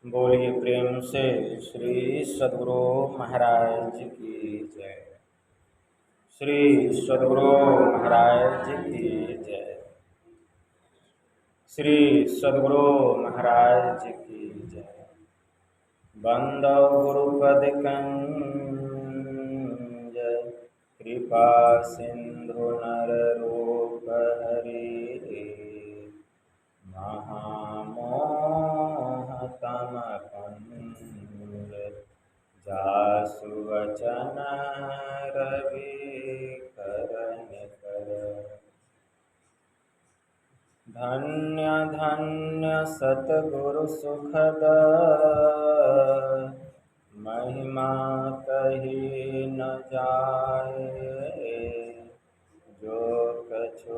बोलिए प्रेम से श्री सद्गुरु महाराज की जय। श्री सद्गुरु महाराज की जय। श्री सद्गुरु महाराज की जय। बंदो गुरुपद कंज कृपा सिंधु नर रूप हरि महामोह तम कुंज जासु वचन रवि करन कर। धन्य धन्य सतगुरु सुखद महिमा कही न जाए। जो कछु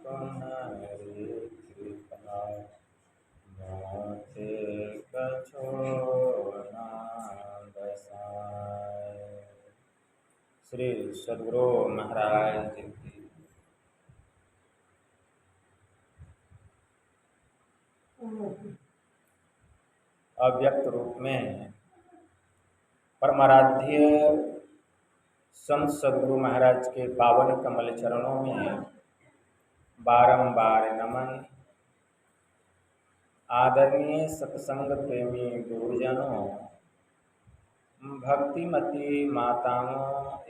तुम्हारी कृपा मोते कछु न बसाए। श्री सद्गुरु महाराज की। अव्यक्त रूप में परमाराध्य संत सद्गुरु महाराज के पावन कमल चरणों में बारंबार नमन। आदरणीय सत्संग प्रेमी गुरुजनों, भक्तिमती माताओं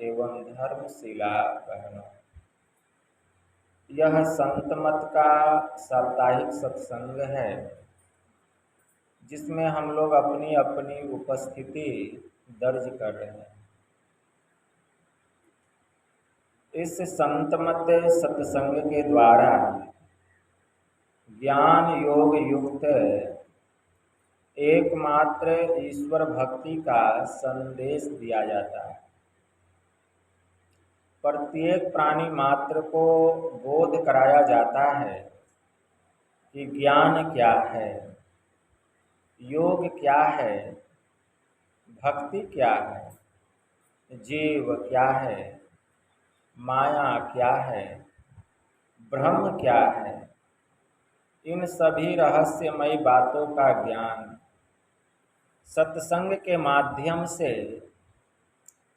एवं धर्मशिला बहनों, यह संत मत का साप्ताहिक सत्संग है जिसमें हम लोग अपनी अपनी उपस्थिति दर्ज कर रहे हैं। इस संत मत सत्संग के द्वारा ज्ञान योग युक्त एकमात्र ईश्वर भक्ति का संदेश दिया जाता है। प्रत्येक प्राणी मात्र को बोध कराया जाता है कि ज्ञान क्या है, योग क्या है, भक्ति क्या है, जीव क्या है, माया क्या है, ब्रह्म क्या है। इन सभी रहस्यमयी बातों का ज्ञान सत्संग के माध्यम से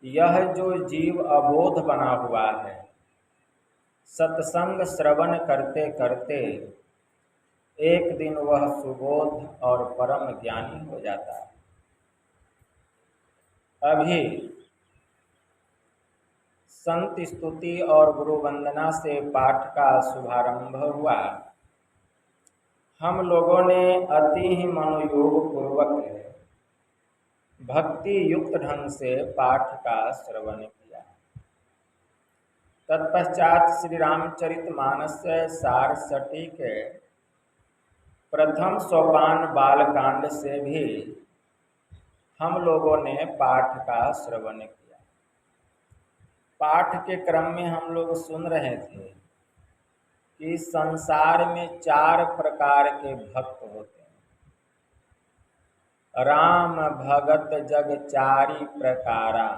यह जो जीव अबोध बना हुआ है, सत्संग श्रवण करते करते एक दिन वह सुबोध और परम ज्ञानी हो जाता है। अभी संत स्तुति और गुरु वंदना से पाठ का शुभारंभ हुआ। हम लोगों ने अति ही मनोयोग पूर्वक भक्ति युक्त ढंग से पाठ का श्रवण किया। तत्पश्चात श्री रामचरितमानस सार सटीक प्रथम सोपान बालकांड से भी हम लोगों ने पाठ का श्रवण किया। पाठ के क्रम में हम लोग सुन रहे थे कि संसार में 4 प्रकार के भक्त होते हैं। राम भगत जग चारि प्रकारा,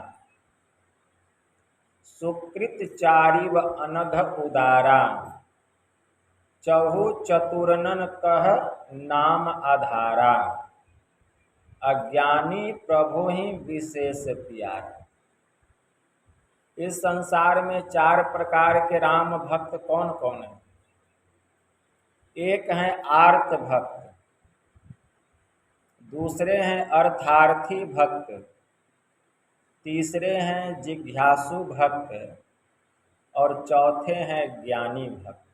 सुकृत चारि व अनघ उदारा, चहु चतुरनन कह नाम आधारा, अज्ञानी प्रभु ही विशेष प्यारा। इस संसार में 4 प्रकार के राम भक्त कौन कौन है? एक है आर्त भक्त, दूसरे हैं अर्थार्थी भक्त, तीसरे हैं जिज्ञासु भक्त और चौथे हैं ज्ञानी भक्त।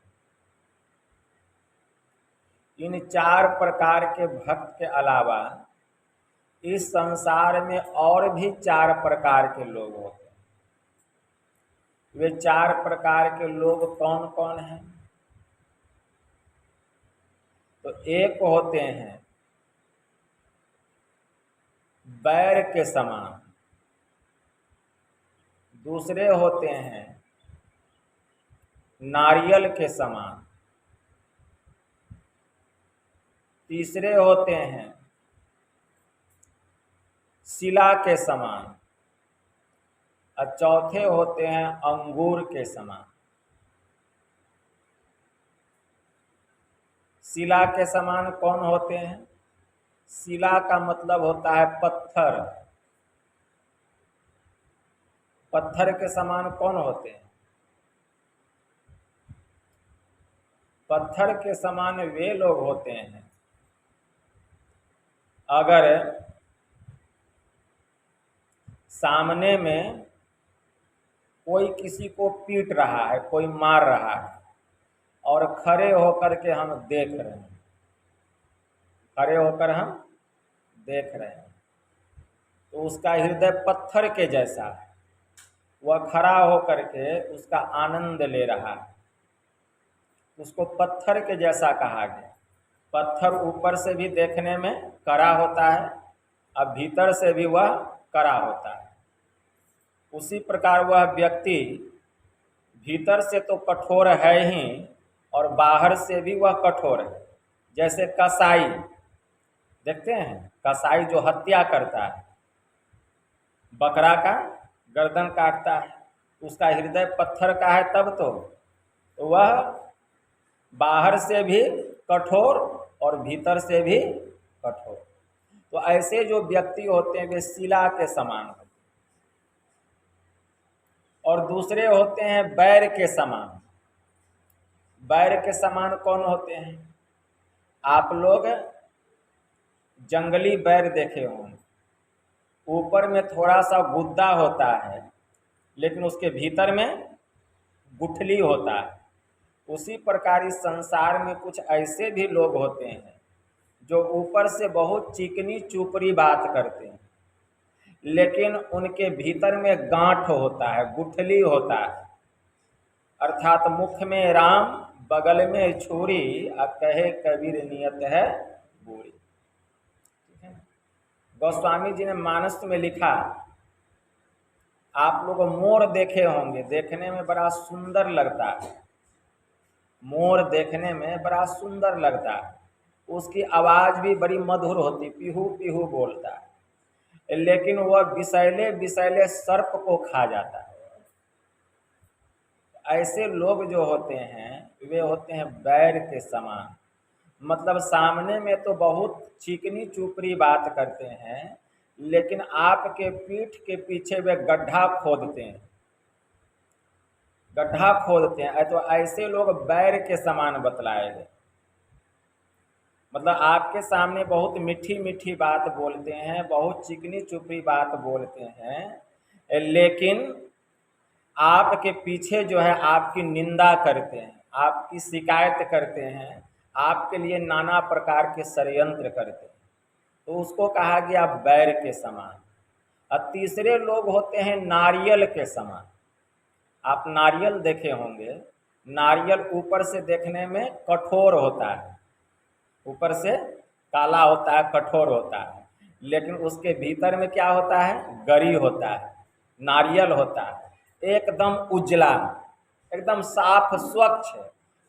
इन 4 प्रकार के भक्त के अलावा इस संसार में और भी 4 प्रकार के लोग होते हैं। वे 4 प्रकार के लोग कौन कौन हैं? तो एक होते हैं बैर के समान, दूसरे होते हैं नारियल के समान, तीसरे होते हैं शिला के समान और चौथे होते हैं अंगूर के समान। शिला के समान कौन होते हैं? शिला का मतलब होता है पत्थर। पत्थर के समान कौन होते हैं? पत्थर के समान वे लोग होते हैं अगर सामने में कोई किसी को पीट रहा है, कोई मार रहा है और खड़े होकर के हम देख रहे हैं, खड़े होकर हम देख रहे हैं, तो उसका हृदय पत्थर के जैसा है। वह खड़ा होकर के उसका आनंद ले रहा है, उसको पत्थर के जैसा कहा गया। पत्थर ऊपर से भी देखने में कड़ा होता है और भीतर से भी वह कड़ा होता है। उसी प्रकार वह व्यक्ति भीतर से तो कठोर है ही और बाहर से भी वह कठोर है। जैसे कसाई, देखते हैं कसाई जो हत्या करता है, बकरा का गर्दन काटता है, उसका हृदय पत्थर का है तब तो वह बाहर से भी कठोर और भीतर से भी कठोर। तो ऐसे जो व्यक्ति होते हैं वे शिला के समान होते हैं। और दूसरे होते हैं बैर के समान। बैर के समान कौन होते हैं? आप लोग जंगली बैर देखे होंगे, ऊपर में थोड़ा सा गुद्दा होता है लेकिन उसके भीतर में गुठली होता है। उसी प्रकार इस संसार में कुछ ऐसे भी लोग होते हैं जो ऊपर से बहुत चिकनी चुपड़ी बात करते हैं लेकिन उनके भीतर में गांठ होता है, गुठली होता है। अर्थात मुख में राम बगल में छुरी और कहे कबीर नियत है बूढ़ी। गोस्वामी जी ने मानस में लिखा, आप लोग मोर देखे होंगे, देखने में बड़ा सुंदर लगता है। मोर देखने में बड़ा सुंदर लगता है, उसकी आवाज़ भी बड़ी मधुर होती, पीहू पीहू बोलता है, लेकिन वह विषैले विषैले सर्प को खा जाता है। ऐसे लोग जो होते हैं वे होते हैं बैर के समान। मतलब सामने में तो बहुत चिकनी चुपड़ी बात करते हैं लेकिन आपके पीठ के पीछे वे गड्ढा खोदते हैं, गड्ढा खोदते हैं। तो ऐसे लोग बैर के समान बतलाए गए। मतलब आपके सामने बहुत मीठी मीठी बात बोलते हैं, बहुत चिकनी चुपड़ी बात बोलते हैं, लेकिन आपके पीछे जो है आपकी निंदा करते हैं, आपकी शिकायत करते हैं, आपके लिए नाना प्रकार के षड्यंत्र करते हैं। तो उसको कहा गया बैर के समान। और तीसरे लोग होते हैं नारियल के समान। आप नारियल देखे होंगे, नारियल ऊपर से देखने में कठोर होता है, ऊपर से काला होता है, कठोर होता है, लेकिन उसके भीतर में क्या होता है? गरी होता है, नारियल होता है, एकदम उजला, एकदम साफ स्वच्छ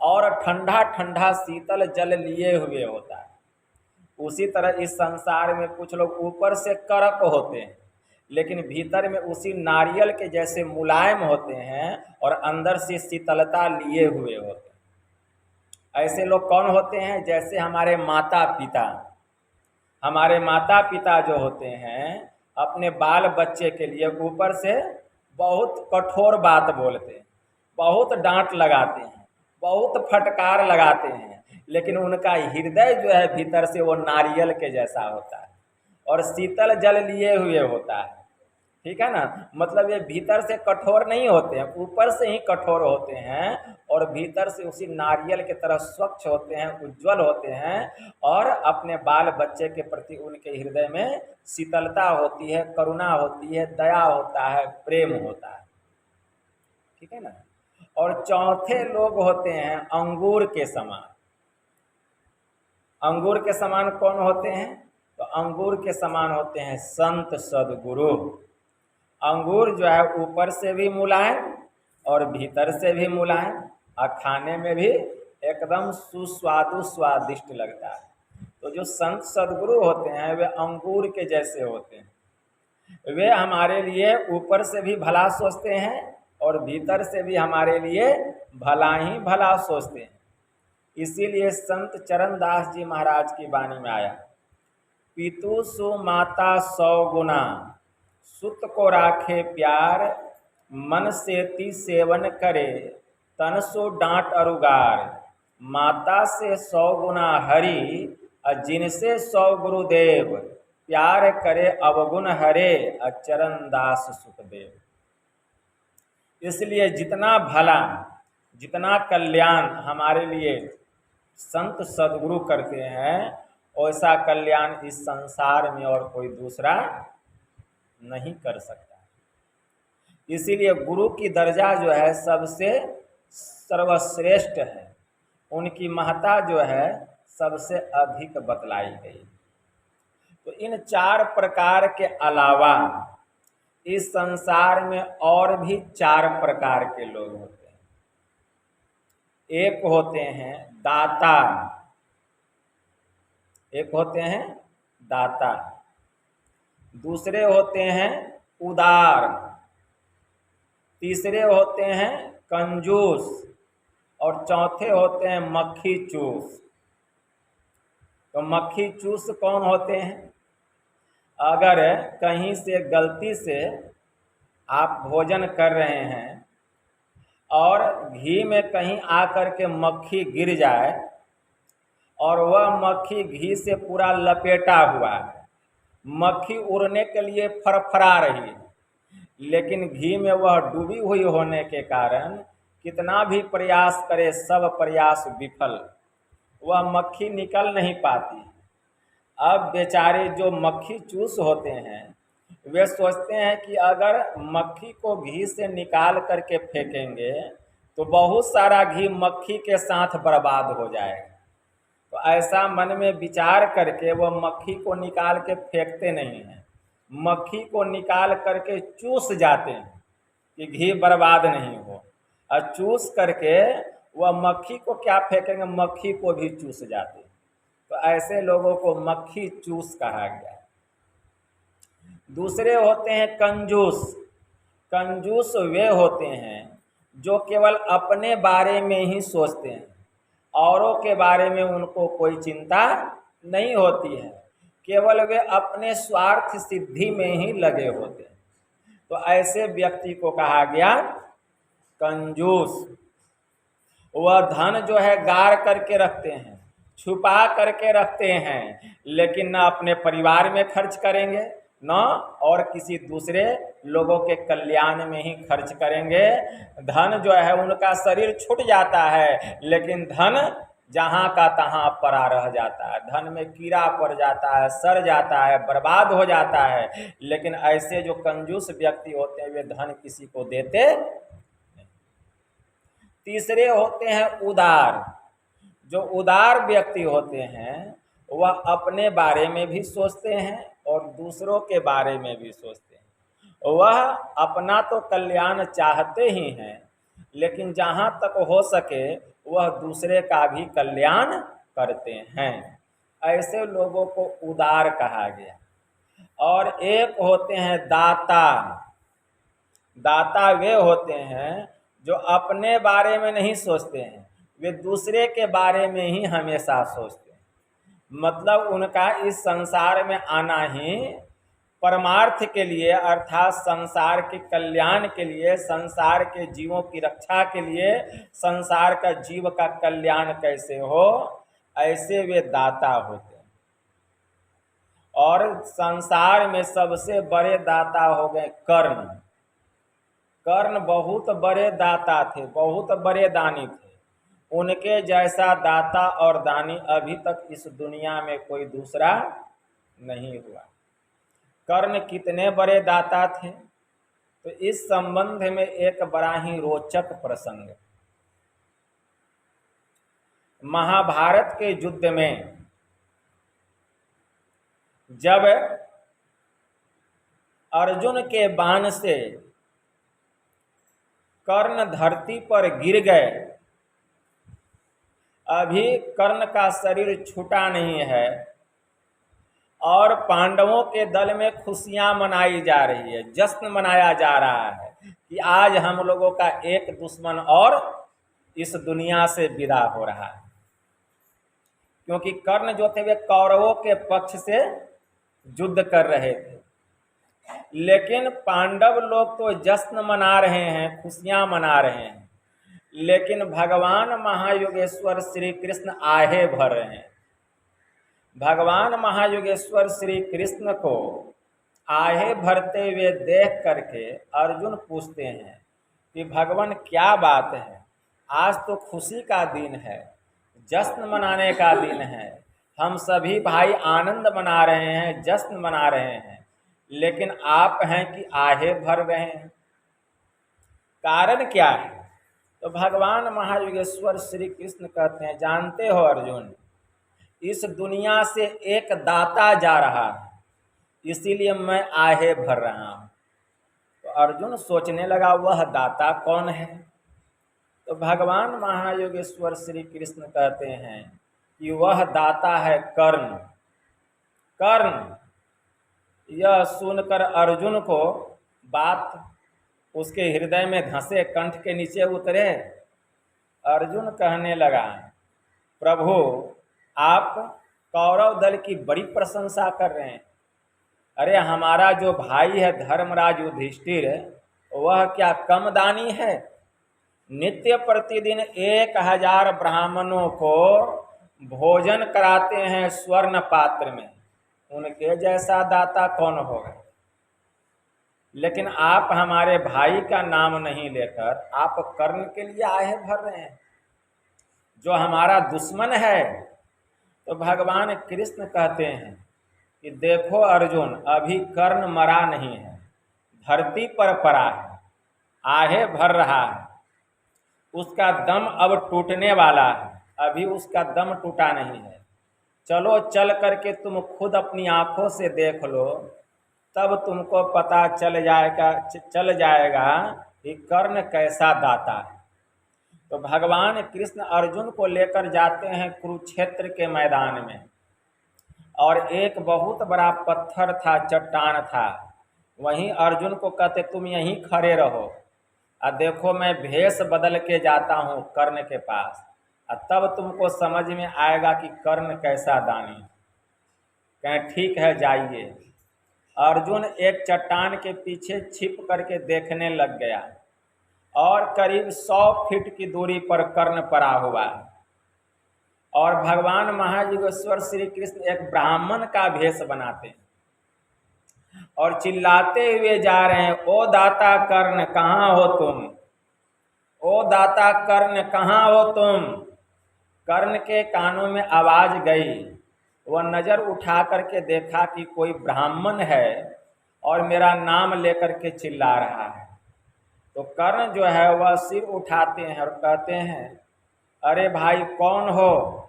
और ठंडा ठंडा शीतल जल लिए हुए होता है। उसी तरह इस संसार में कुछ लोग ऊपर से कड़क होते हैं लेकिन भीतर में उसी नारियल के जैसे मुलायम होते हैं और अंदर से शीतलता लिए हुए होते हैं। ऐसे लोग कौन होते हैं? जैसे हमारे माता पिता। हमारे माता पिता जो होते हैं अपने बाल बच्चे के लिए ऊपर से बहुत कठोर बात बोलते हैं, बहुत डांट लगाते हैं, बहुत फटकार लगाते हैं, लेकिन उनका हृदय जो है भीतर से वो नारियल के जैसा होता है और शीतल जल लिए हुए होता है। ठीक है ना? मतलब ये भीतर से कठोर नहीं होते हैं, ऊपर से ही कठोर होते हैं और भीतर से उसी नारियल के तरह स्वच्छ होते हैं, उज्जवल होते हैं और अपने बाल बच्चे के प्रति उनके हृदय में शीतलता होती है, करुणा होती है, दया होता है, प्रेम होता है। ठीक है ना? और चौथे लोग होते हैं अंगूर के समान। अंगूर के समान कौन होते हैं? तो अंगूर के समान होते हैं संत सद्गुरु। अंगूर जो है ऊपर से भी मुलायम और भीतर से भी मुलायम और खाने में भी एकदम सुस्वादु स्वादिष्ट लगता है। तो जो संत सद्गुरु होते हैं वे अंगूर के जैसे होते हैं। वे हमारे लिए ऊपर से भी भला सोचते हैं और भीतर से भी हमारे लिए भला ही भला सोचते हैं। इसीलिए संत चरणदास जी महाराज की वाणी में आया, पितु सु माता 100 गुना, सुत को राखे प्यार, मन सेति सेवन करे, तन सो डांट अरुगार। माता से 100 गुना हरि, जिनसे 100 गुरुदेव, प्यार करे अवगुण हरे, चरण दास सुखदेव। इसलिए जितना भला, जितना कल्याण हमारे लिए संत सदगुरु करते हैं, वैसा कल्याण इस संसार में और कोई दूसरा नहीं कर सकता। इसीलिए गुरु की दर्जा जो है सबसे सर्वश्रेष्ठ है, उनकी महत्ता जो है सबसे अधिक बतलाई गई। तो इन 4 प्रकार के अलावा इस संसार में और भी 4 प्रकार के लोग होते हैं। एक होते हैं दाता, एक होते हैं दाता, दूसरे होते हैं उदार, तीसरे होते हैं कंजूस, और चौथे होते हैं मक्खी चूस। तो मक्खी चूस कौन होते हैं? अगर कहीं से गलती से आप भोजन कर रहे हैं और घी में कहीं आकर के मक्खी गिर जाए और वह मक्खी घी से पूरा लपेटा हुआ है, मक्खी उड़ने के लिए फरफरा रही है, लेकिन घी में वह डूबी हुई होने के कारण कितना भी प्रयास करे सब प्रयास विफल, वह मक्खी निकल नहीं पाती। अब बेचारे जो मक्खी चूस होते हैं वे सोचते हैं कि अगर मक्खी को घी से निकाल करके फेंकेंगे तो बहुत सारा घी मक्खी के साथ बर्बाद हो जाएगा। तो ऐसा मन में विचार करके वह मक्खी को निकाल के फेंकते नहीं हैं, मक्खी को निकाल करके चूस जाते हैं कि घी बर्बाद नहीं हो, और चूस करके वह मक्खी को क्या फेंकेंगे, मक्खी को भी चूस जाते हैं। तो ऐसे लोगों को मक्खी चूस कहा गया। दूसरे होते हैं कंजूस। कंजूस वे होते हैं जो केवल अपने बारे में ही सोचते हैं, औरों के बारे में उनको कोई चिंता नहीं होती है, केवल वे अपने स्वार्थ सिद्धि में ही लगे होते हैं। तो ऐसे व्यक्ति को कहा गया कंजूस। वह धन जो है गाड़ करके रखते हैं, छुपा करके रखते हैं, लेकिन न अपने परिवार में खर्च करेंगे, न और किसी दूसरे लोगों के कल्याण में ही खर्च करेंगे। धन जो है उनका शरीर छूट जाता है, लेकिन धन जहाँ का तहाँ पड़ा रह जाता है, धन में कीड़ा पड़ जाता है, सड़ जाता है, बर्बाद हो जाता है। लेकिन ऐसे जो कंजूस व्यक्ति होते हैं वे धन किसी को देते नहीं। तीसरे होते हैं उदार। जो उदार व्यक्ति होते हैं वह अपने बारे में भी सोचते हैं और दूसरों के बारे में भी सोचते हैं। वह अपना तो कल्याण चाहते ही हैं, लेकिन जहाँ तक हो सके वह दूसरे का भी कल्याण करते हैं। ऐसे लोगों को उदार कहा गया। और एक होते हैं दाता। दाता वे होते हैं जो अपने बारे में नहीं सोचते हैं, वे दूसरे के बारे में ही हमेशा सोचते हैं। मतलब उनका इस संसार में आना ही परमार्थ के लिए, अर्थात संसार के कल्याण के लिए, संसार के जीवों की रक्षा के लिए, संसार का जीव का कल्याण कैसे हो, ऐसे वे दाता होते हैं। और संसार में सबसे बड़े दाता हो गए कर्ण। कर्ण बहुत बड़े दाता थे, बहुत बड़े दानी थे। उनके जैसा दाता और दानी अभी तक इस दुनिया में कोई दूसरा नहीं हुआ। कर्ण कितने बड़े दाता थे, तो इस संबंध में एक बड़ा ही रोचक प्रसंग। महाभारत के युद्ध में जब अर्जुन के बाण से कर्ण धरती पर गिर गए, अभी कर्ण का शरीर छूटा नहीं है और पांडवों के दल में खुशियां मनाई जा रही है, जश्न मनाया जा रहा है कि आज हम लोगों का एक दुश्मन और इस दुनिया से विदा हो रहा है। क्योंकि कर्ण जो थे वे कौरवों के पक्ष से युद्ध कर रहे थे। लेकिन पांडव लोग तो जश्न मना रहे हैं, खुशियां मना रहे हैं, लेकिन भगवान महायोगेश्वर श्री कृष्ण आहे भर रहे हैं। भगवान महायोगेश्वर श्री कृष्ण को आहे भरते हुए देख करके अर्जुन पूछते हैं कि भगवान क्या बात है, आज तो खुशी का दिन है, जश्न मनाने का दिन है, हम सभी भाई आनंद मना रहे हैं, जश्न मना रहे हैं, लेकिन आप हैं कि आहे भर रहे हैं, कारण क्या है? तो भगवान महायोगेश्वर श्री कृष्ण कहते हैं, जानते हो अर्जुन, इस दुनिया से एक दाता जा रहा है, इसीलिए मैं आहे भर रहा हूं। तो अर्जुन सोचने लगा वह दाता कौन है? तो भगवान महायोगेश्वर श्री कृष्ण कहते हैं कि वह दाता है कर्ण। कर्ण। यह सुनकर अर्जुन को बात उसके हृदय में धंसे, कंठ के नीचे उतरे। अर्जुन कहने लगा, प्रभु आप कौरव दल की बड़ी प्रशंसा कर रहे हैं, अरे हमारा जो भाई है धर्मराज युधिष्ठिर, वह क्या कम दानी है? नित्य प्रतिदिन 1000 ब्राह्मणों को भोजन कराते हैं स्वर्ण पात्र में, उनके जैसा दाता कौन होगा? लेकिन आप हमारे भाई का नाम नहीं लेकर आप कर्ण के लिए आहे भर रहे हैं, जो हमारा दुश्मन है। तो भगवान कृष्ण कहते हैं कि देखो अर्जुन, अभी कर्ण मरा नहीं है, धरती पर पड़ा है, आहे भर रहा है, उसका दम अब टूटने वाला है, अभी उसका दम टूटा नहीं है। चलो चल करके तुम खुद अपनी आंखों से देख लो, तब तुमको पता चल जाएगा कि कर्ण कैसा दाता है। तो भगवान कृष्ण अर्जुन को लेकर जाते हैं कुरुक्षेत्र के मैदान में, और एक बहुत बड़ा पत्थर था, चट्टान था, वहीं अर्जुन को कहते तुम यहीं खड़े रहो, और देखो मैं भेष बदल के जाता हूँ कर्ण के पास, और तब तुमको समझ में आएगा कि कर्ण कैसा दानी। कहें ठीक है जाइए। अर्जुन एक चट्टान के पीछे छिप करके देखने लग गया, और करीब 100 फीट की दूरी पर कर्ण पड़ा हुआ है, और भगवान महायोगेश्वर श्री कृष्ण एक ब्राह्मण का भेष बनाते हैं और चिल्लाते हुए जा रहे हैं, ओ दाता कर्ण कहाँ हो तुम, ओ दाता कर्ण कहाँ हो तुम। कर्ण के कानों में आवाज गई, वह नजर उठा करके देखा कि कोई ब्राह्मण है और मेरा नाम लेकर के चिल्ला रहा है। तो कर्ण जो है वह सिर उठाते हैं और कहते हैं, अरे भाई कौन हो,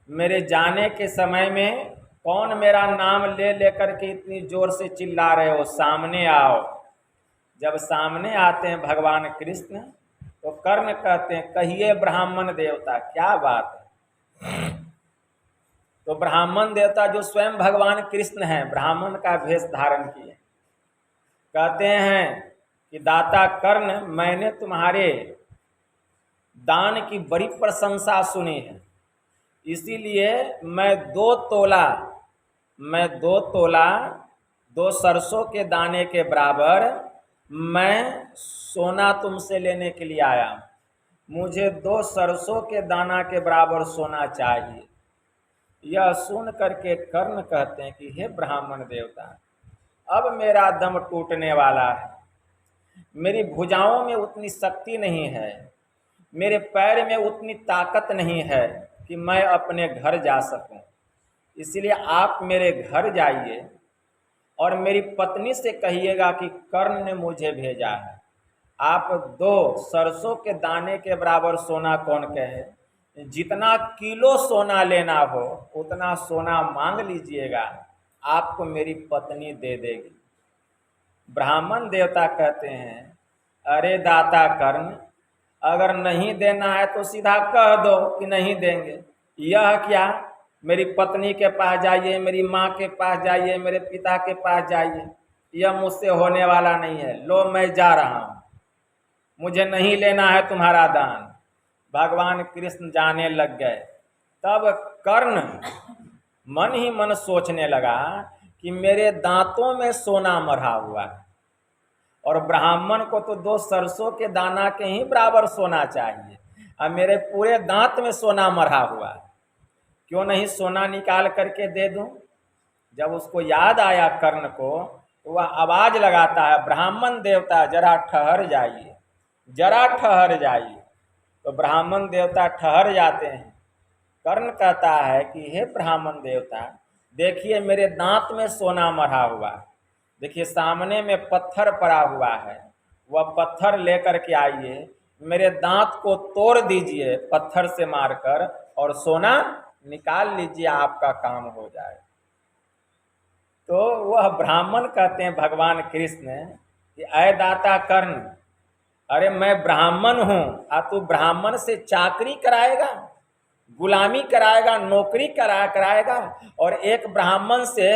मेरे जाने के समय में कौन मेरा नाम ले लेकर के इतनी जोर से चिल्ला रहे हो, सामने आओ। जब सामने आते हैं भगवान कृष्ण, तो कर्ण कहते हैं, कहिए ब्राह्मण देवता क्या बात है। तो ब्राह्मण देवता जो स्वयं भगवान कृष्ण हैं, ब्राह्मण का भेष धारण किए, कहते हैं कि दाता कर्ण, मैंने तुम्हारे दान की बड़ी प्रशंसा सुनी है, इसीलिए मैं 2 तोला 2 सरसों के दाने के बराबर मैं सोना तुमसे लेने के लिए आया। मुझे 2 सरसों के दाना के बराबर सोना चाहिए। यह सुन करके कर्ण कहते हैं कि हे ब्राह्मण देवता, अब मेरा दम टूटने वाला है, मेरी भुजाओं में उतनी शक्ति नहीं है, मेरे पैर में उतनी ताकत नहीं है कि मैं अपने घर जा सकूं, इसलिए आप मेरे घर जाइए और मेरी पत्नी से कहिएगा कि कर्ण ने मुझे भेजा है। आप 2 सरसों के दाने के बराबर सोना कौन कहे, जितना किलो सोना लेना हो उतना सोना मांग लीजिएगा, आपको मेरी पत्नी दे देगी। ब्राह्मण देवता कहते हैं, अरे दाता कर्ण, अगर नहीं देना है तो सीधा कह दो कि नहीं देंगे, यह क्या, मेरी पत्नी के पास जाइए, मेरी माँ के पास जाइए, मेरे पिता के पास जाइए, यह मुझसे होने वाला नहीं है, लो मैं जा रहा हूँ, मुझे नहीं लेना है तुम्हारा दान। भगवान कृष्ण जाने लग गए। तब कर्ण मन ही मन सोचने लगा कि मेरे दांतों में सोना मढ़ा हुआ है, और ब्राह्मण को तो 2 सरसों के दाना के ही बराबर सोना चाहिए, और मेरे पूरे दांत में सोना मढ़ा हुआ है, क्यों नहीं सोना निकाल करके दे दूं। जब उसको याद आया कर्ण को, तो वह आवाज लगाता है, ब्राह्मण देवता जरा ठहर जाइए, जरा ठहर जाइए। तो ब्राह्मण देवता ठहर जाते हैं। कर्ण कहता है कि हे ब्राह्मण देवता, देखिए मेरे दांत में सोना मढ़ा हुआ है, देखिए सामने में पत्थर पड़ा हुआ है, वह पत्थर लेकर के आइए, मेरे दांत को तोड़ दीजिए पत्थर से मारकर, और सोना निकाल लीजिए, आपका काम हो जाए। तो वह ब्राह्मण कहते हैं भगवान कृष्ण कि अय दाता कर्ण, अरे मैं ब्राह्मण हूं, तू ब्राह्मण से चाकरी कराएगा, गुलामी कराएगा, नौकरी कराएगा, और एक ब्राह्मण से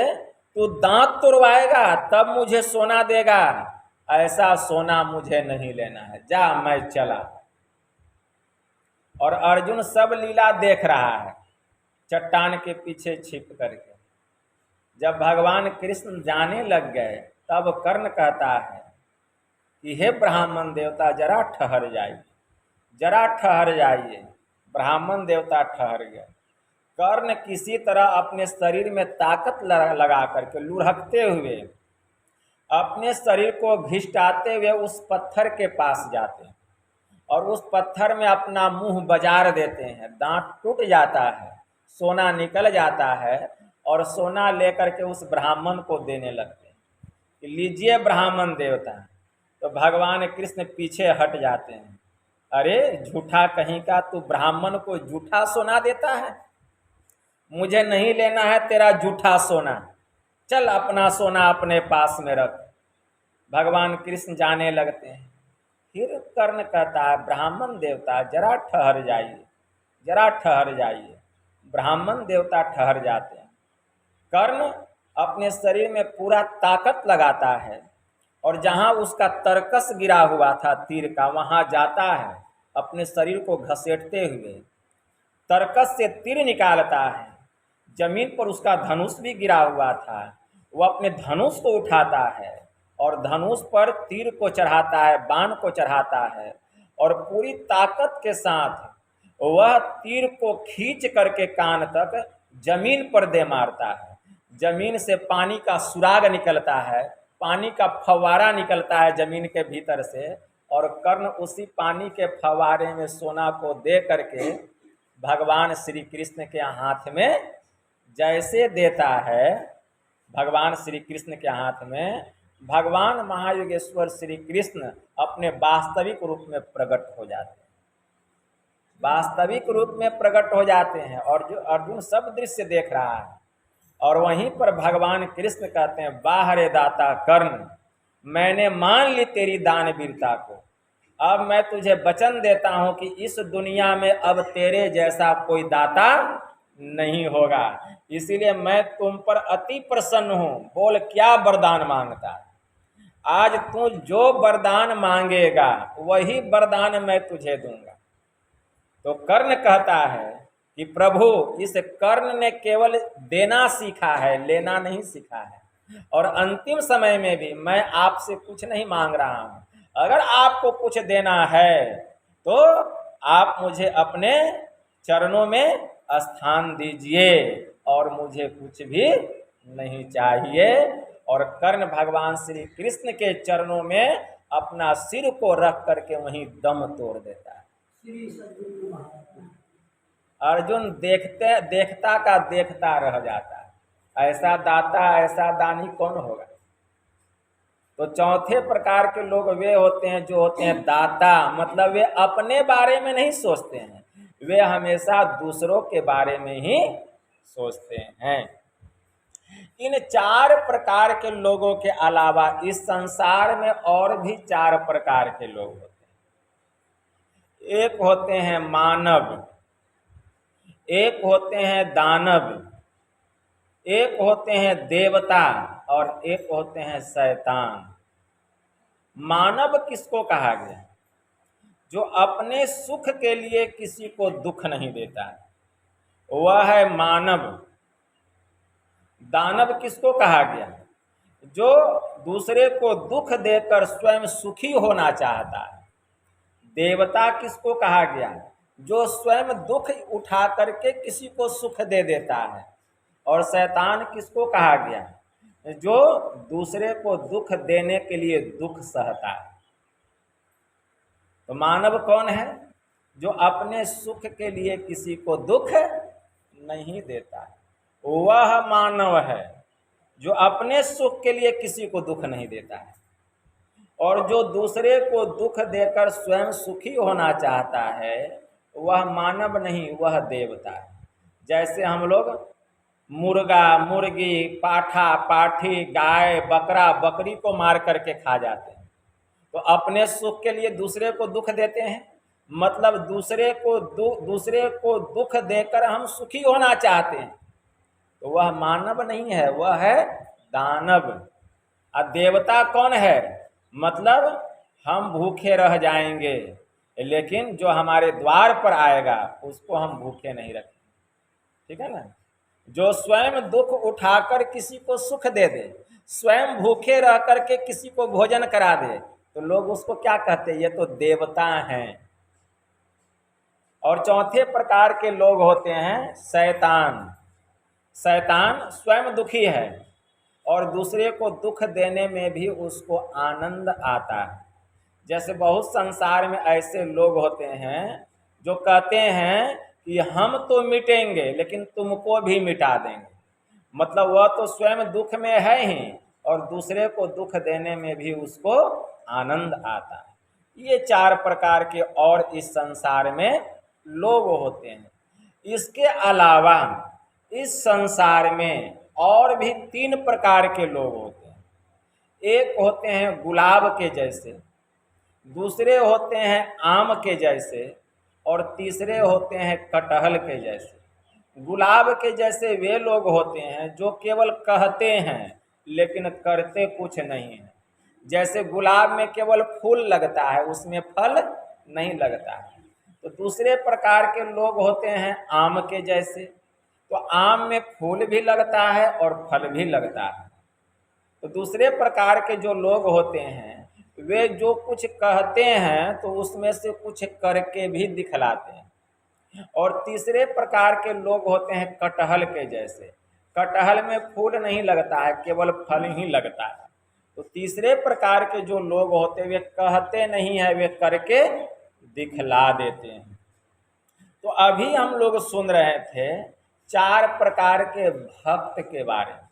तू दांत तोड़वाएगा तब मुझे सोना देगा। ऐसा सोना मुझे नहीं लेना है, जा मैं चला। और अर्जुन सब लीला देख रहा है चट्टान के पीछे छिप करके। जब भगवान कृष्ण जाने लग गए, तब कर्ण कहता है कि हे ब्राह्मण देवता जरा ठहर जाइए, जरा ठहर जाइए। ब्राह्मण देवता ठहर गए। कर्ण किसी तरह अपने शरीर में ताकत लगा करके लुढ़कते हुए, अपने शरीर को घिसटाते हुए उस पत्थर के पास जाते हैं, और उस पत्थर में अपना मुंह बजार देते हैं। दांत टूट जाता है, सोना निकल जाता है, और सोना लेकर के उस ब्राह्मण को देने लगते हैं कि लीजिए ब्राह्मण देवता। तो भगवान कृष्ण पीछे हट जाते हैं। अरे झूठा कहीं का, तू ब्राह्मण को झूठा सोना देता है, मुझे नहीं लेना है तेरा झूठा सोना, चल अपना सोना अपने पास में रख। भगवान कृष्ण जाने लगते हैं। फिर कर्ण कहता है ब्राह्मण देवता जरा ठहर जाइए, जरा ठहर जाइए। ब्राह्मण देवता ठहर जाते हैं। कर्ण अपने शरीर में पूरा ताकत लगाता है, और जहां उसका तरकस गिरा हुआ था तीर का, वहां जाता है अपने शरीर को घसेटते हुए, तरकस से तीर निकालता है। जमीन पर उसका धनुष भी गिरा हुआ था, वह अपने धनुष को उठाता है और धनुष पर तीर को चढ़ाता है, बाण को चढ़ाता है, और पूरी ताकत के साथ वह तीर को खींच करके कान तक जमीन पर दे मारता है। जमीन से पानी का सुराग निकलता है, पानी का फव्वारा निकलता है जमीन के भीतर से, और कर्ण उसी पानी के फव्वारे में सोना को दे करके भगवान श्री कृष्ण के हाथ में जैसे देता है, भगवान श्री कृष्ण के हाथ में भगवान महायोगेश्वर श्री कृष्ण अपने वास्तविक रूप में प्रकट हो जाते हैं, वास्तविक रूप में प्रकट हो जाते हैं। और जो अर्जुन सब दृश्य देख रहा है, और वहीं पर भगवान कृष्ण कहते हैं वाह रे दाता कर्ण, मैंने मान ली तेरी दानवीरता को, अब मैं तुझे वचन देता हूं कि इस दुनिया में अब तेरे जैसा कोई दाता नहीं होगा, इसीलिए मैं तुम पर अति प्रसन्न हूं। बोल क्या वरदान मांगता है, आज तू जो वरदान मांगेगा वही वरदान मैं तुझे दूंगा। तो कर्ण कहता है कि प्रभु इस कर्ण ने केवल देना सीखा है, लेना नहीं सीखा है, और अंतिम समय में भी मैं आपसे कुछ नहीं मांग रहा हूं। अगर आपको कुछ देना है तो आप मुझे अपने चरणों में स्थान दीजिए, और मुझे कुछ भी नहीं चाहिए। और कर्ण भगवान श्री कृष्ण के चरणों में अपना सिर को रख करके वहीं दम तोड़ देता है। अर्जुन देखता का देखता रह जाता है। ऐसा दाता, ऐसा दानी कौन होगा। तो चौथे प्रकार के लोग वे होते हैं जो होते हैं दाता, मतलब वे अपने बारे में नहीं सोचते हैं, वे हमेशा दूसरों के बारे में ही सोचते हैं। इन 4 प्रकार के लोगों के अलावा इस संसार में और भी 4 प्रकार के लोग होते हैं। एक होते हैं मानव, एक होते हैं दानव, एक होते हैं देवता, और एक होते हैं शैतान। मानव किसको कहा गया? जो अपने सुख के लिए किसी को दुख नहीं देता है, वह है मानव। दानव किसको कहा गया? जो दूसरे को दुख देकर स्वयं सुखी होना चाहता है। देवता किसको कहा गया? जो स्वयं दुख उठा करके किसी को सुख दे देता है। और शैतान किसको कहा गया? जो दूसरे को दुख देने के लिए दुख सहता है। तो मानव कौन है? जो अपने सुख के लिए किसी को दुख नहीं देता है, वह मानव है। जो अपने सुख के लिए किसी को दुख नहीं देता है और जो दूसरे को दुख देकर स्वयं सुखी होना चाहता है, वह मानव नहीं, वह देवता है। जैसे हम लोग मुर्गा, मुर्गी, पाठा, पाठी, गाय, बकरा, बकरी को मार करके खा जाते हैं, तो अपने सुख के लिए दूसरे को दुख देते हैं। मतलब दूसरे को दुख देकर हम सुखी होना चाहते हैं, तो वह मानव नहीं है, वह है दानव। और देवता कौन है? मतलब हम भूखे रह जाएंगे, लेकिन जो हमारे द्वार पर आएगा उसको हम भूखे नहीं रखेंगे। ठीक है ना? जो स्वयं दुख उठाकर किसी को सुख दे दे, स्वयं भूखे रह करके किसी को भोजन करा दे, तो लोग उसको क्या कहते हैं? ये तो देवता हैं। और चौथे प्रकार के लोग होते हैं शैतान। शैतान स्वयं दुखी है और दूसरे को दुख देने में भी उसको आनंद आता है। जैसे बहुत संसार में ऐसे लोग होते हैं जो कहते हैं कि हम तो मिटेंगे लेकिन तुमको भी मिटा देंगे। मतलब वह तो स्वयं दुख में है ही और दूसरे को दुख देने में भी उसको आनंद आता है। ये 4 प्रकार के और इस संसार में लोग होते हैं। इसके अलावा इस संसार में और भी 3 प्रकार के लोग होते हैं। एक होते हैं गुलाब के जैसे, दूसरे होते हैं आम के जैसे और तीसरे होते हैं कटहल के जैसे। गुलाब के जैसे वे लोग होते हैं जो केवल कहते हैं लेकिन करते कुछ नहीं है। जैसे गुलाब में केवल फूल लगता है, उसमें फल नहीं लगता है। तो दूसरे प्रकार के लोग होते हैं आम के जैसे, तो आम में फूल भी लगता है और फल भी लगता है। तो दूसरे प्रकार के जो लोग होते हैं वे जो कुछ कहते हैं तो उसमें से कुछ करके भी दिखलाते हैं। और तीसरे प्रकार के लोग होते हैं कटहल के जैसे, कटहल में फूल नहीं लगता है, केवल फल ही लगता है। तो तीसरे प्रकार के जो लोग होते हैं वे कहते नहीं है, वे करके दिखला देते हैं। तो अभी हम लोग सुन रहे थे 4 प्रकार के भक्त के बारे में।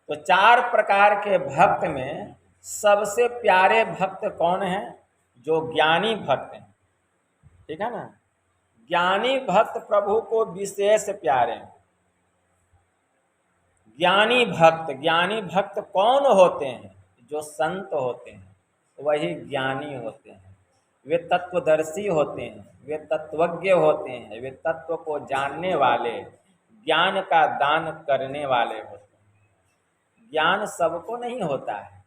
तो 4 प्रकार के भक्त में सबसे प्यारे भक्त कौन है? जो ज्ञानी भक्त हैं। ठीक है ना? ज्ञानी भक्त प्रभु को विशेष प्यारे हैं। ज्ञानी भक्त कौन होते हैं? जो संत होते हैं वही ज्ञानी होते हैं। वे तत्वदर्शी होते हैं, वे तत्वज्ञ होते हैं, वे तत्व को जानने वाले, ज्ञान का दान करने वाले होते हैं। ज्ञान सबको नहीं होता है,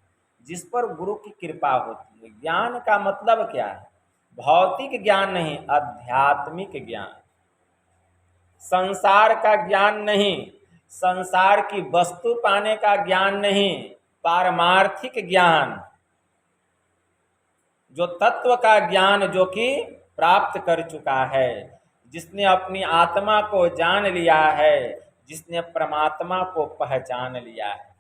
जिस पर गुरु की कृपा होती है। ज्ञान का मतलब क्या है? भौतिक ज्ञान नहीं, आध्यात्मिक ज्ञान। संसार का ज्ञान नहीं, संसार की वस्तु पाने का ज्ञान नहीं, पारमार्थिक ज्ञान, जो तत्व का ज्ञान, जो कि प्राप्त कर चुका है, जिसने अपनी आत्मा को जान लिया है, जिसने परमात्मा को पहचान लिया है।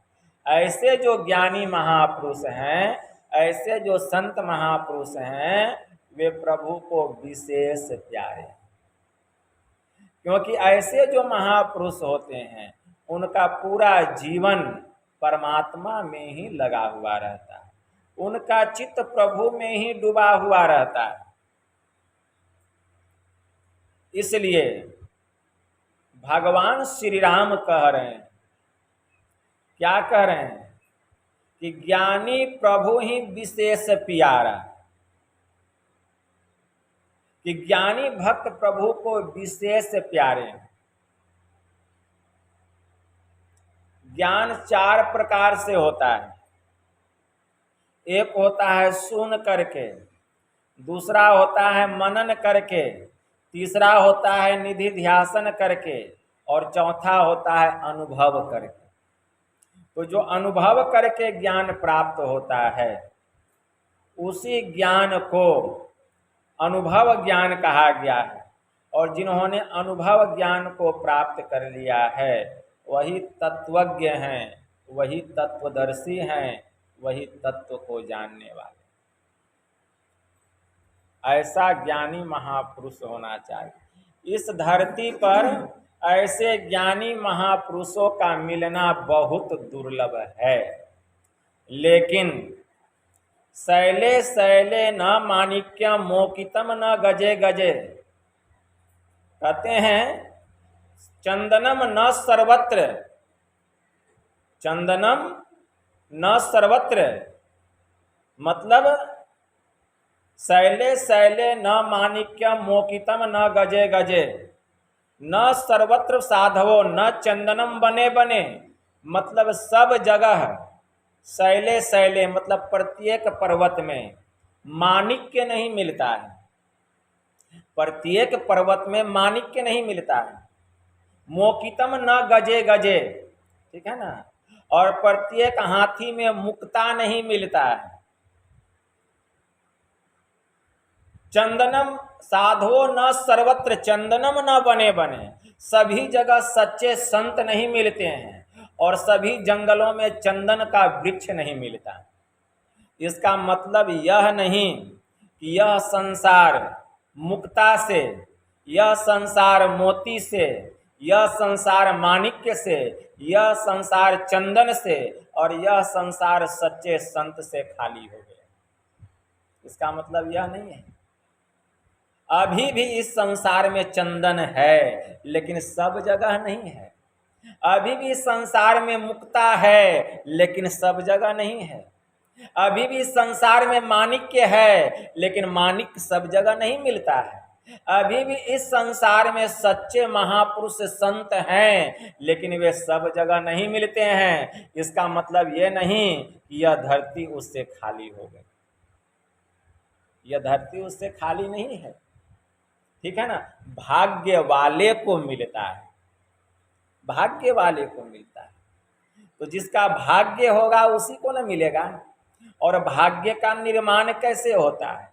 ऐसे जो ज्ञानी महापुरुष हैं, ऐसे जो संत महापुरुष हैं, वे प्रभु को विशेष प्यारे हैं। क्योंकि ऐसे जो महापुरुष होते हैं उनका पूरा जीवन परमात्मा में ही लगा हुआ रहता है, उनका चित्त प्रभु में ही डूबा हुआ रहता है। इसलिए भगवान श्री राम कह रहे हैं, क्या कह रहे हैं? कि ज्ञानी प्रभु ही विशेष प्यारा, कि ज्ञानी भक्त प्रभु को विशेष प्यारे हैं। ज्ञान 4 प्रकार से होता है। एक होता है सुन करके, दूसरा होता है मनन करके, तीसरा होता है निधि ध्यासन करके, और चौथा होता है अनुभव करके। तो जो अनुभव करके ज्ञान प्राप्त होता है उसी ज्ञान को अनुभव ज्ञान कहा गया है। और जिन्होंने अनुभव ज्ञान को प्राप्त कर लिया है वही तत्वज्ञ हैं, वही तत्वदर्शी हैं, वही तत्व को जानने वाले। ऐसा ज्ञानी महापुरुष होना चाहिए। इस धरती पर ऐसे ज्ञानी महापुरुषों का मिलना बहुत दुर्लभ है। लेकिन शैले शैले न माणिक्यम मोकितम न गजे गजे, कहते हैं चंदनम न सर्वत्र, चंदनम न सर्वत्र मतलब शैले शैले न माणिक्यम मोकितम न गजे गजे, न सर्वत्र साधवो न चंदनम बने बने, मतलब सब जगह शैले शैले मतलब प्रत्येक पर्वत में माणिक्य नहीं मिलता है, प्रत्येक पर्वत में माणिक्य नहीं मिलता है। मोकितम न गजे गजे, ठीक है ना, और प्रत्येक हाथी में मुक्ता नहीं मिलता है। चंदनम साधो न सर्वत्र चंदनम न बने बने, सभी जगह सच्चे संत नहीं मिलते हैं और सभी जंगलों में चंदन का वृक्ष नहीं मिलता। इसका मतलब यह नहीं कि यह संसार मुक्ता से, यह संसार मोती से, यह संसार माणिक्य से, यह संसार चंदन से और यह संसार सच्चे संत से खाली हो गया। इसका मतलब यह नहीं है। अभी भी इस संसार में चंदन है लेकिन सब जगह नहीं है। अभी भी संसार में मुक्ता है लेकिन सब जगह नहीं है। अभी भी संसार में माणिक्य है लेकिन माणिक्य सब जगह नहीं मिलता है। अभी भी इस संसार में सच्चे महापुरुष संत हैं लेकिन वे सब जगह नहीं मिलते हैं। इसका मतलब ये नहीं कि यह धरती उससे खाली हो गई, यह धरती उससे खाली नहीं है, ठीक है ना। भाग्य वाले को मिलता है, भाग्य वाले को मिलता है। तो जिसका भाग्य होगा उसी को न मिलेगा। और भाग्य का निर्माण कैसे होता है?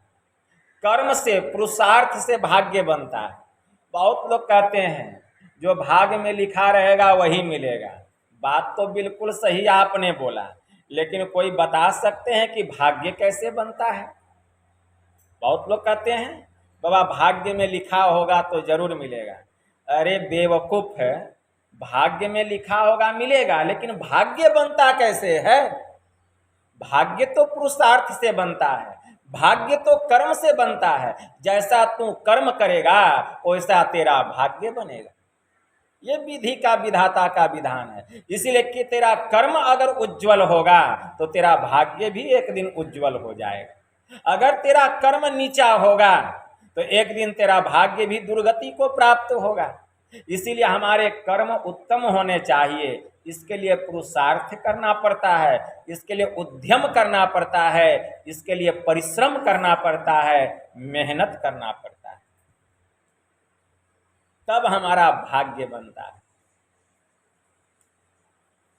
कर्म से, पुरुषार्थ से भाग्य बनता है। बहुत लोग कहते हैं जो भाग्य में लिखा रहेगा वही मिलेगा। बात तो बिल्कुल सही आपने बोला, लेकिन कोई बता सकते हैं कि भाग्य कैसे बनता है? बहुत लोग कहते हैं बाबा भाग्य में लिखा होगा तो जरूर मिलेगा। अरे बेवकूफ है, भाग्य में लिखा होगा मिलेगा, लेकिन भाग्य बनता कैसे है? भाग्य तो पुरुषार्थ से बनता है, भाग्य तो कर्म से बनता है। जैसा तू कर्म करेगा वैसा तेरा भाग्य बनेगा। ये विधि का विधाता का विधान है। इसीलिए कि तेरा कर्म अगर उज्जवल होगा तो तेरा भाग्य भी एक दिन उज्जवल हो जाएगा। अगर तेरा कर्म नीचा होगा तो एक दिन तेरा भाग्य भी दुर्गति को प्राप्त होगा। इसीलिए हमारे कर्म उत्तम होने चाहिए। इसके लिए पुरुषार्थ करना पड़ता है, इसके लिए उद्यम करना पड़ता है, इसके लिए परिश्रम करना पड़ता है, मेहनत करना पड़ता है, तब हमारा भाग्य बनता है।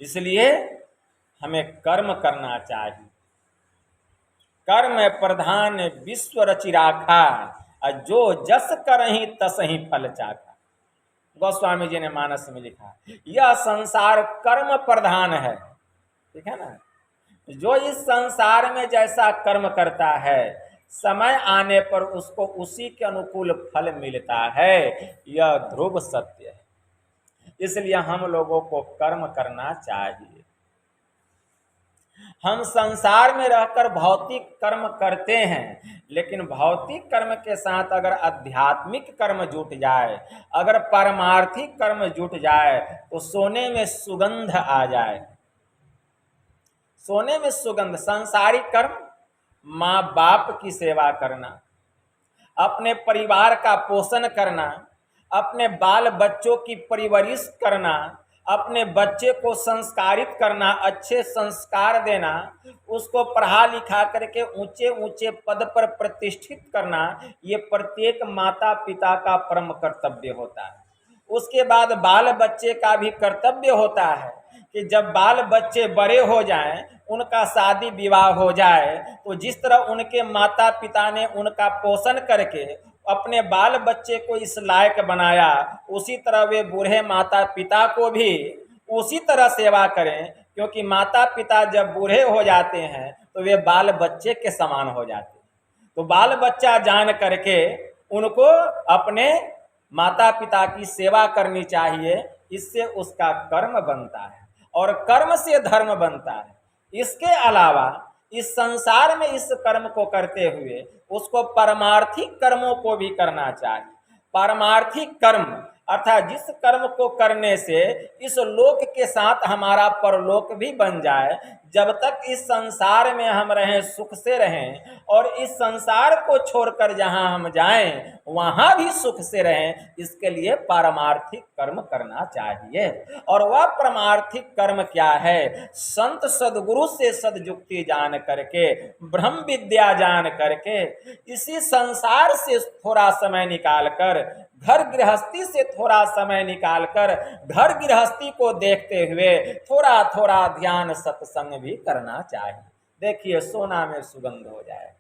इसलिए हमें कर्म करना चाहिए। कर्म प्रधान विश्व रचि राखा, जो जस करहि तसहि फल चाखा। गोस्वामी जी ने मानस में लिखा, यह संसार कर्म प्रधान है, ठीक है ना। जो इस संसार में जैसा कर्म करता है समय आने पर उसको उसी के अनुकूल फल मिलता है। यह ध्रुव सत्य है। इसलिए हम लोगों को कर्म करना चाहिए। हम संसार में रहकर भौतिक कर्म करते हैं, लेकिन भौतिक कर्म के साथ अगर आध्यात्मिक कर्म जुट जाए, अगर पारमार्थिक कर्म जुट जाए तो सोने में सुगंध आ जाए। सोने में सुगंध। सांसारिक कर्म, माँ बाप की सेवा करना, अपने परिवार का पोषण करना, अपने बाल बच्चों की परवरिश करना, अपने बच्चे को संस्कारित करना, अच्छे संस्कार देना, उसको पढ़ा लिखा करके ऊंचे ऊंचे पद पर प्रतिष्ठित करना, ये प्रत्येक माता पिता का परम कर्तव्य होता है। उसके बाद बाल बच्चे का भी कर्तव्य होता है कि जब बाल बच्चे बड़े हो जाएं, उनका शादी विवाह हो जाए, तो जिस तरह उनके माता पिता ने उनका पोषण करके अपने बाल बच्चे को इस लायक बनाया, उसी तरह वे बूढ़े माता पिता को भी उसी तरह सेवा करें, क्योंकि माता पिता जब बूढ़े हो जाते हैं तो वे बाल बच्चे के समान हो जाते हैं। तो बाल बच्चा जान करके उनको अपने माता पिता की सेवा करनी चाहिए, इससे उसका कर्म बनता है और कर्म से धर्म बनता है। इसके अलावा इस संसार में इस कर्म को करते हुए उसको पारमार्थिक कर्मों को भी करना चाहिए। पारमार्थिक कर्म अर्थात जिस कर्म को करने से इस लोक के साथ हमारा परलोक भी बन जाए, जब तक इस संसार में हम रहें सुख से रहें, और इस संसार को छोड़कर जहां हम जाएं वहां भी सुख से रहें, इसके लिए पारमार्थिक कर्म करना चाहिए। और वह पारमार्थिक कर्म क्या है? संत सदगुरु से सदयुक्ति जान करके, ब्रह्म विद्या जान करके, इसी संसार से थोड़ा समय निकालकर, घर गृहस्थी से थोड़ा समय निकालकर, घर गृहस्थी को देखते हुए थोड़ा थोड़ा ध्यान सत्संग भी करना चाहिए। देखिए सोना में सुगंध हो जाए।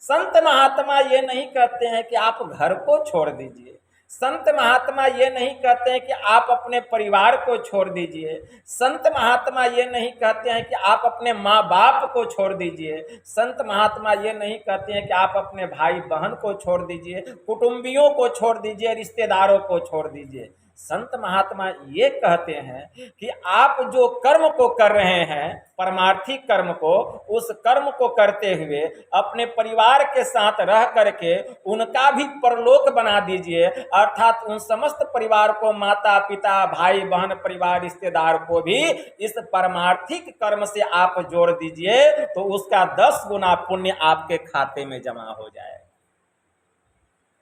संत महात्मा ये नहीं कहते हैं कि आप घर को छोड़ दीजिए, संत महात्मा ये नहीं कहते हैं कि आप अपने परिवार को छोड़ दीजिए, संत महात्मा ये नहीं कहते हैं कि आप अपने माँ बाप को छोड़ दीजिए, संत महात्मा ये नहीं कहते हैं कि आप अपने भाई बहन को छोड़ दीजिए, कुटुंबियों को छोड़ दीजिए, रिश्तेदारों को छोड़ दीजिए। संत महात्मा ये कहते हैं कि आप जो कर्म को कर रहे हैं, परमार्थिक कर्म को, उस कर्म को करते हुए अपने परिवार के साथ रह करके उनका भी परलोक बना दीजिए। अर्थात उन समस्त परिवार को, माता पिता भाई बहन परिवार रिश्तेदार को भी इस परमार्थिक कर्म से आप जोड़ दीजिए, तो उसका 10 गुना पुण्य आपके खाते में जमा हो जाए,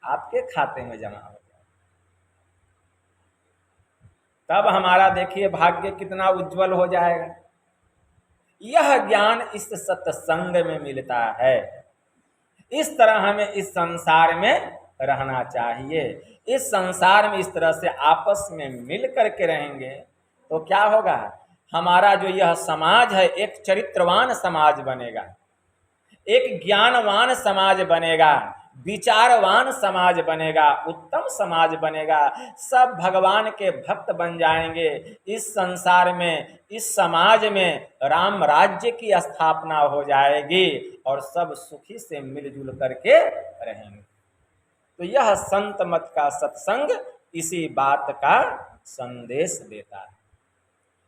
आपके खाते में जमा हो जाए। तब हमारा देखिए भाग्य कितना उज्जवल हो जाएगा। यह ज्ञान इस सत्संग में मिलता है। इस तरह हमें इस संसार में रहना चाहिए। इस संसार में इस तरह से आपस में मिल करके रहेंगे तो क्या होगा? हमारा जो यह समाज है एक चरित्रवान समाज बनेगा, एक ज्ञानवान समाज बनेगा, विचारवान समाज बनेगा, उत्तम समाज बनेगा। सब भगवान के भक्त बन जाएंगे। इस संसार में, इस समाज में राम राज्य की स्थापना हो जाएगी और सब सुखी से मिलजुल करके रहेंगे। तो यह संत मत का सत्संग इसी बात का संदेश देता है।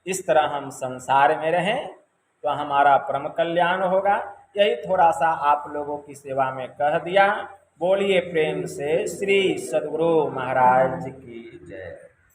इस तरह हम संसार में रहें तो हमारा परम कल्याण होगा। यही थोड़ा सा आप लोगों की सेवा में कह दिया। बोलिए प्रेम से श्री सद्गुरु महाराज की जय।